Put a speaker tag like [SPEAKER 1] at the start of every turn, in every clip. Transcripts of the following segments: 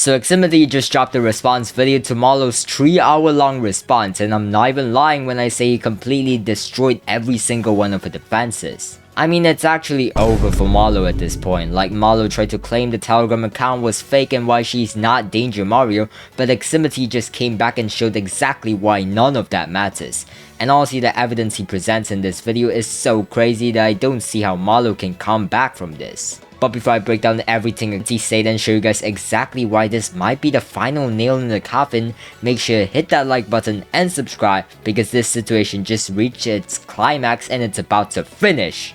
[SPEAKER 1] So Aximity just dropped a response video to Marlow's 3-hour-long response, and I'm not even lying when I say he completely destroyed every single one of her defenses. I mean, it's actually over for Marlow at this point. Like, Marlow tried to claim the Telegram account was fake and why she's not Danger Mario, but Aximity just came back and showed exactly why none of that matters. And honestly, the evidence he presents in this video is so crazy that I don't see how Marlow can come back from this. But before I break down everything he said and show you guys exactly why this might be the final nail in the coffin, make sure to hit that like button and subscribe, because this situation just reached its climax and it's about to finish.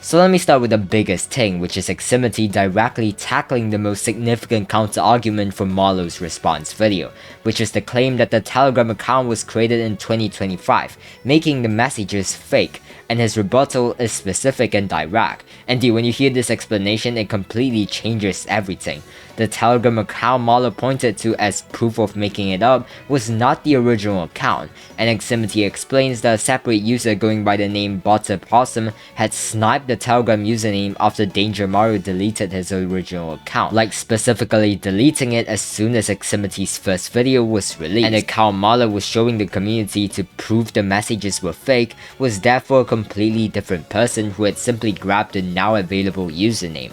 [SPEAKER 1] So let me start with the biggest thing, which is Aximity directly tackling the most significant counter-argument from Marlow's response video, which is the claim that the Telegram account was created in 2025, making the messages fake, and his rebuttal is specific and direct. And dude, when you hear this explanation, it completely changes everything. The Telegram account Marlow pointed to as proof of making it up was not the original account, and Aximity explains that a separate user going by the name Butter Possum had sniped the Telegram username after Danger Mario deleted his original account, like specifically deleting it as soon as Aximity's first video was released. And the account Marlow was showing the community to prove the messages were fake was therefore a completely different person who had simply grabbed the now available username.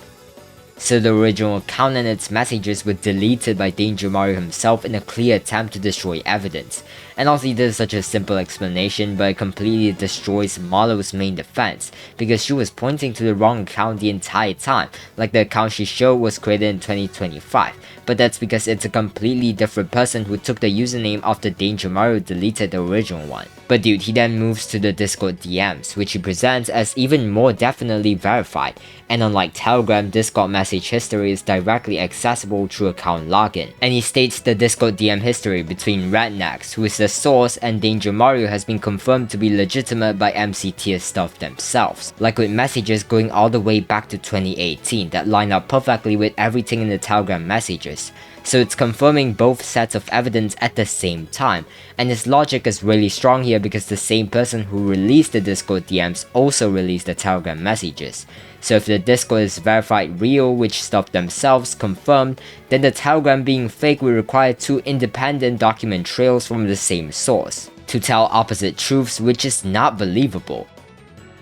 [SPEAKER 1] So the original account and its messages were deleted by Danger Mario himself in a clear attempt to destroy evidence. And honestly, this is such a simple explanation, but it completely destroys Marlow's main defense, because she was pointing to the wrong account the entire time, like the account she showed was created in 2025, but that's because it's a completely different person who took the username after Danger Mario deleted the original one. But dude, he then moves to the Discord DMs, which he presents as even more definitely verified, and unlike Telegram, Discord message history is directly accessible through account login. And he states the Discord DM history between Rednecks, who is the source, and Danger Mario has been confirmed to be legitimate by MCTiers stuff themselves, like with messages going all the way back to 2018 that line up perfectly with everything in the Telegram messages. So it's confirming both sets of evidence at the same time, and his logic is really strong here because the same person who released the Discord DMs also released the Telegram messages. So if the Discord is verified real, which stuff themselves confirmed, then the Telegram being fake will require two independent document trails from the same source to tell opposite truths, which is not believable.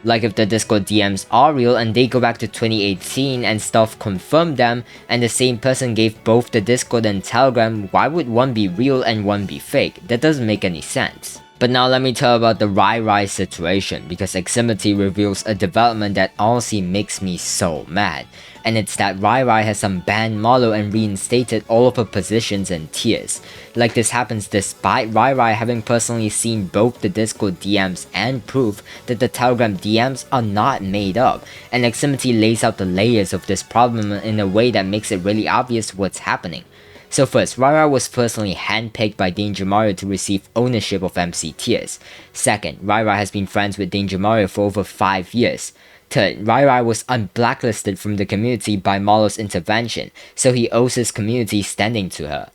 [SPEAKER 1] Like if the Discord DMs are real and they go back to 2018 and stuff confirmed them, and the same person gave both the Discord and Telegram, why would one be real and one be fake? That doesn't make any sense. But now let me tell about the Rai situation, because Aximity reveals a development that honestly makes me so mad. And it's that Rai has unbanned Marlow and reinstated all of her positions and tiers. Like, this happens despite Rai having personally seen both the Discord DMs and proof that the Telegram DMs are not made up, and Aximity lays out the layers of this problem in a way that makes it really obvious what's happening. So first, Rai was personally handpicked by Danger Mario to receive ownership of MCTiers. Second, Rai has been friends with Danger Mario for over 5 years. Third, Rai was unblacklisted from the community by Marlow's intervention, so he owes his community standing to her.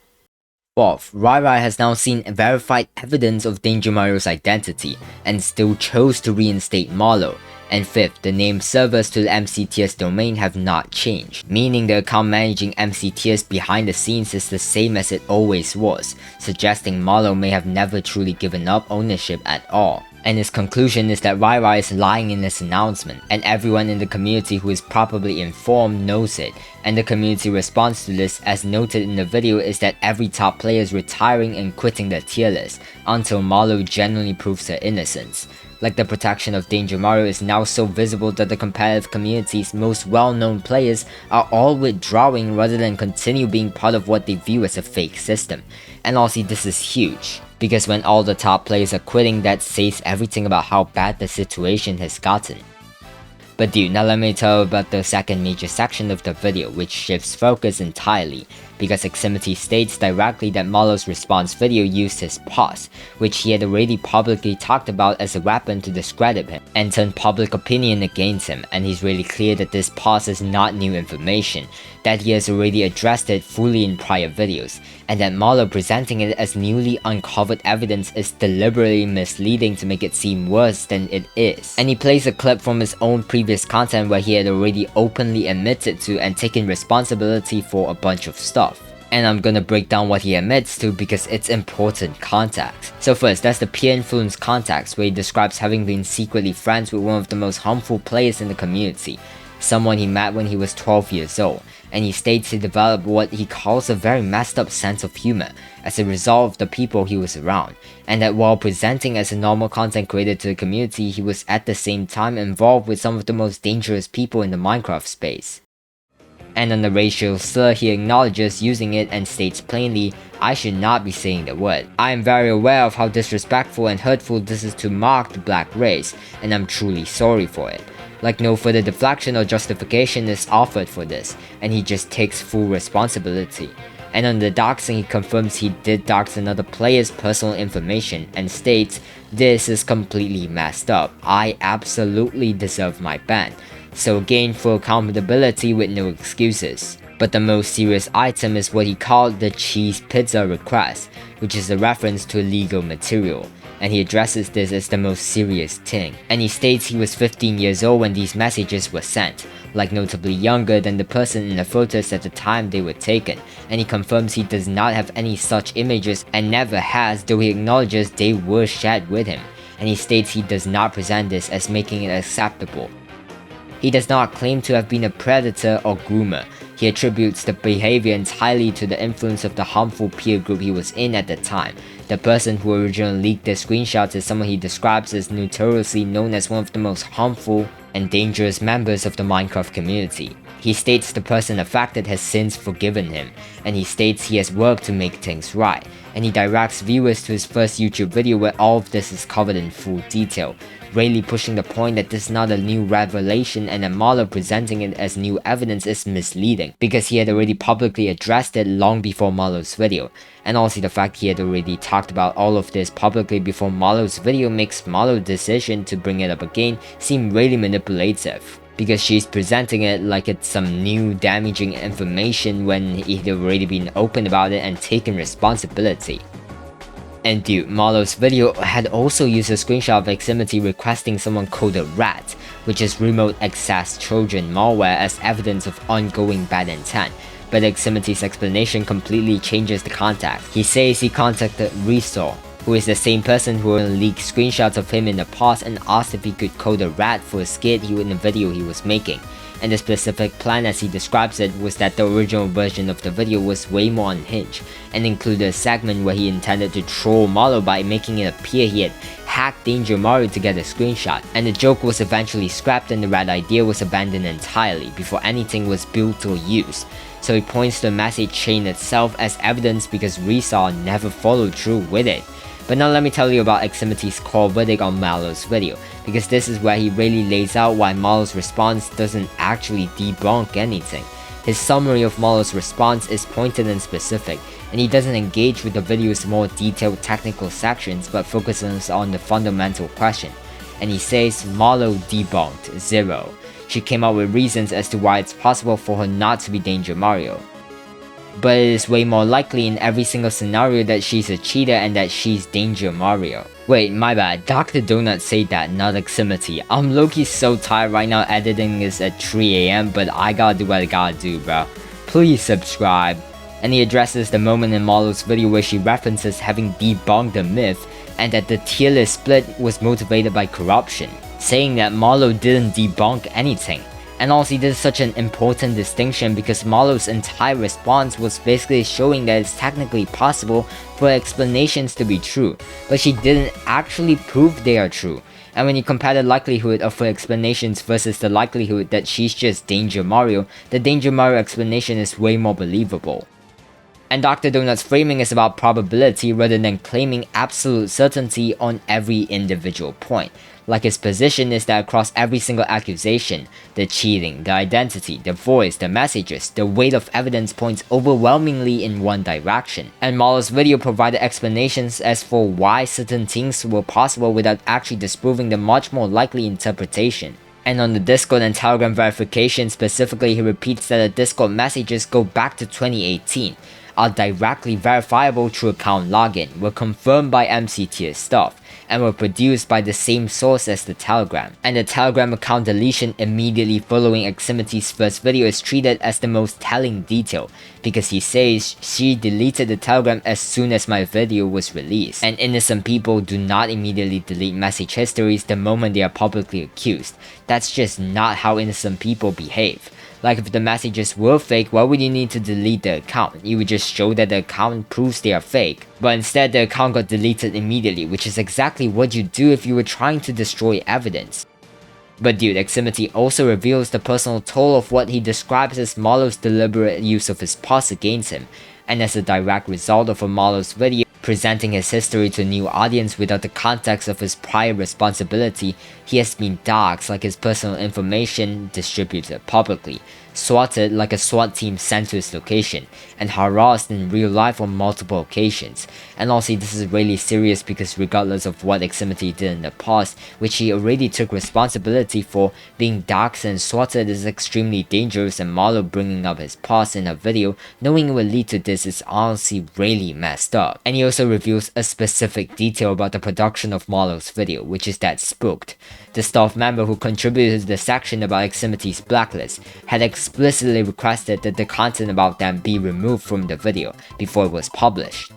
[SPEAKER 1] Fourth, Rai has now seen verified evidence of Danger Mario's identity, and still chose to reinstate Marlow. And fifth, the name servers to the MCTiers domain have not changed, meaning the account managing MCTiers behind the scenes is the same as it always was, suggesting Marlow may have never truly given up ownership at all. And his conclusion is that Rai is lying in this announcement, and everyone in the community who is properly informed knows it, and the community response to this, as noted in the video, is that every top player is retiring and quitting the tier list, until Marlow genuinely proves her innocence. Like, the protection of Danger Mario is now so visible that the competitive community's most well-known players are all withdrawing rather than continue being part of what they view as a fake system. And honestly, this is huge, because when all the top players are quitting, that says everything about how bad the situation has gotten. But dude, now let me tell you about the second major section of the video, which shifts focus entirely, because Aximity states directly that Marlow's response video used his pause, which he had already publicly talked about as a weapon to discredit him, and turn public opinion against him, and he's really clear that this pause is not new information, that he has already addressed it fully in prior videos, and that Marlow presenting it as newly uncovered evidence is deliberately misleading to make it seem worse than it is. And he plays a clip from his own previous content where he had already openly admitted to and taken responsibility for a bunch of stuff. And I'm gonna break down what he admits to because it's important context. So first, that's the peer influence context, where he describes having been secretly friends with one of the most harmful players in the community, someone he met when he was 12 years old, and he states he developed what he calls a very messed up sense of humor as a result of the people he was around, and that while presenting as a normal content creator to the community, he was at the same time involved with some of the most dangerous people in the Minecraft space. And on the racial slur, he acknowledges using it and states plainly, "I should not be saying the word. I am very aware of how disrespectful and hurtful this is to mock the black race, and I'm truly sorry for it." Like no further deflection or justification is offered for this, and he just takes full responsibility. And on the doxing, he confirms he did dox another player's personal information and states, "This is completely messed up. I absolutely deserve my ban." So again, full accountability with no excuses. But the most serious item is what he called the cheese pizza request, which is a reference to illegal material, and he addresses this as the most serious thing. And he states he was 15 years old when these messages were sent, like notably younger than the person in the photos at the time they were taken, and he confirms he does not have any such images and never has, though he acknowledges they were shared with him, and he states he does not present this as making it acceptable. He does not claim to have been a predator or groomer. He attributes the behavior entirely to the influence of the harmful peer group he was in at the time. The person who originally leaked the screenshots is someone he describes as notoriously known as one of the most harmful and dangerous members of the Minecraft community. He states the person affected has since forgiven him, and he states he has worked to make things right, and he directs viewers to his first YouTube video where all of this is covered in full detail, really pushing the point that this is not a new revelation, and that Marlow presenting it as new evidence is misleading, because he had already publicly addressed it long before Marlow's video, and also the fact he had already talked about all of this publicly before Marlow's video makes Marlow's decision to bring it up again seem really manipulative, because she's presenting it like it's some new damaging information when he had already been open about it and taken responsibility. And dude, Marlow's video had also used a screenshot of Aximity requesting someone coded RAT, which is remote access Trojan malware, as evidence of ongoing bad intent. But Aximity's explanation completely changes the context. He says he contacted Resor, who is the same person who leaked screenshots of him in the past, and asked if he could code a rat for a skit in the video he was making. And the specific plan, as he describes it, was that the original version of the video was way more unhinged, and included a segment where he intended to troll Marlow by making it appear he had hacked Danger Mario to get a screenshot, and the joke was eventually scrapped and the rat idea was abandoned entirely before anything was built or used. So he points to the message chain itself as evidence because Resor never followed through with it. But now let me tell you about Aximity's core verdict on Marlow's video, because this is where he really lays out why Marlow's response doesn't actually debunk anything. His summary of Marlow's response is pointed and specific, and he doesn't engage with the video's more detailed technical sections but focuses on the fundamental question. And he says Marlow debunked 0. She came up with reasons as to why it's possible for her not to be Danger Mario. But it is way more likely in every single scenario that she's a cheater and that she's Danger Mario. Wait, my bad, Dr. Donut said that, not Aximity. I'm low-key so tired right now editing this at 3 AM, but I gotta do what I gotta do, bro. Please subscribe. And he addresses the moment in Marlow's video where she references having debunked the myth, and that the tier list split was motivated by corruption, saying that Marlow didn't debunk anything. And also, this is such an important distinction because Marlow's entire response was basically showing that it's technically possible for explanations to be true, but she didn't actually prove they are true. And when you compare the likelihood of her explanations versus the likelihood that she's just Danger Mario, the Danger Mario explanation is way more believable. And Dr. Donut's framing is about probability rather than claiming absolute certainty on every individual point. Like his position is that across every single accusation, the cheating, the identity, the voice, the messages, the weight of evidence points overwhelmingly in one direction. And Marlow's video provided explanations as for why certain things were possible without actually disproving the much more likely interpretation. And on the Discord and Telegram verification specifically, he repeats that the Discord messages go back to 2018. are directly verifiable through account login, were confirmed by MCTiers staff, and were produced by the same source as the Telegram. And the Telegram account deletion immediately following Aximity's first video is treated as the most telling detail, because he says she deleted the Telegram as soon as my video was released. And innocent people do not immediately delete message histories the moment they are publicly accused. That's just not how innocent people behave. Like, if the messages were fake, why would you need to delete the account? You would just show that the account proves they are fake. But instead, the account got deleted immediately, which is exactly what you do if you were trying to destroy evidence. But dude, Aximity also reveals the personal toll of what he describes as Marlow's deliberate use of his past against him, and as a direct result of Marlow's video presenting his history to a new audience without the context of his prior responsibility, he has been doxxed, like his personal information distributed publicly, swatted like a SWAT team sent to his location, and harassed in real life on multiple occasions. And also, this is really serious because regardless of what Aximity did in the past, which he already took responsibility for, being doxxed and swatted is extremely dangerous, and Marlow bringing up his past in a video knowing it would lead to this is honestly really messed up. And he also reveals a specific detail about the production of Marlow's video, which is that Spooked, the staff member who contributed to the section about Aximity's blacklist, had explicitly requested that the content about them be removed from the video before it was published.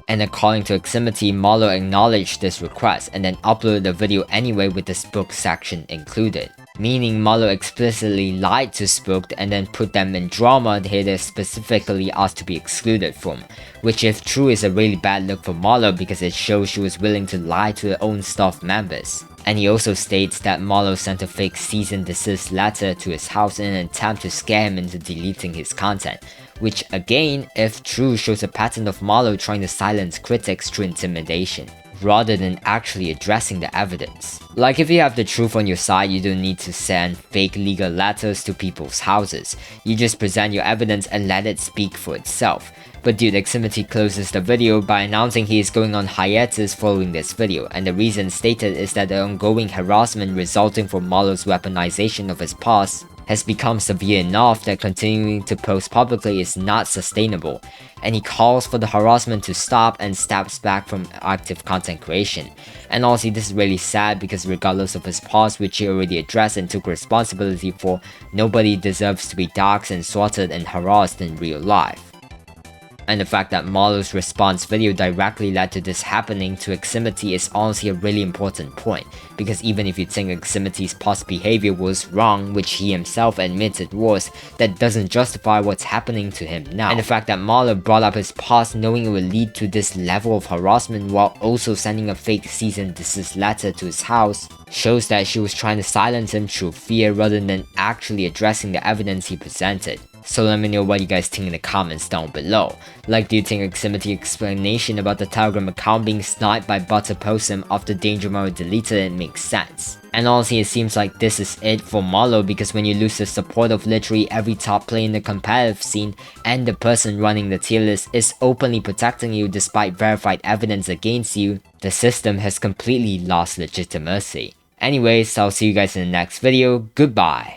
[SPEAKER 1] And according to Aximity, Marlow acknowledged this request and then uploaded the video anyway with the Spooked section included. Meaning Marlow explicitly lied to Spooked and then put them in drama they had specifically asked to be excluded from, which if true is a really bad look for Marlow because it shows she was willing to lie to her own staff members. And he also states that Marlow sent a fake cease and desist letter to his house in an attempt to scare him into deleting his content, which again, if true, shows a pattern of Marlow trying to silence critics through intimidation, rather than actually addressing the evidence. Like, if you have the truth on your side, you don't need to send fake legal letters to people's houses. You just present your evidence and let it speak for itself. But dude, Aximity closes the video by announcing he is going on hiatus following this video, and the reason stated is that the ongoing harassment resulting from Marlow's weaponization of his past has become severe enough that continuing to post publicly is not sustainable, and he calls for the harassment to stop and steps back from active content creation. And honestly, this is really sad because regardless of his past, which he already addressed and took responsibility for, nobody deserves to be doxxed and swatted and harassed in real life. And the fact that Marlow's response video directly led to this happening to Aximity is honestly a really important point, because even if you think Aximity's past behavior was wrong, which he himself admits it was, that doesn't justify what's happening to him now. And the fact that Marlow brought up his past knowing it would lead to this level of harassment while also sending a fake cease and desist letter to his house shows that she was trying to silence him through fear rather than actually addressing the evidence he presented. So let me know what you guys think in the comments down below. Like, do you think Aximity's explanation about the Telegram account being sniped by bots opposed him after Danger Marlow deleted it makes sense? And honestly, it seems like this is it for Marlow, because when you lose the support of literally every top player in the competitive scene and the person running the tier list is openly protecting you despite verified evidence against you, the system has completely lost legitimacy. Anyways, I'll see you guys in the next video. Goodbye.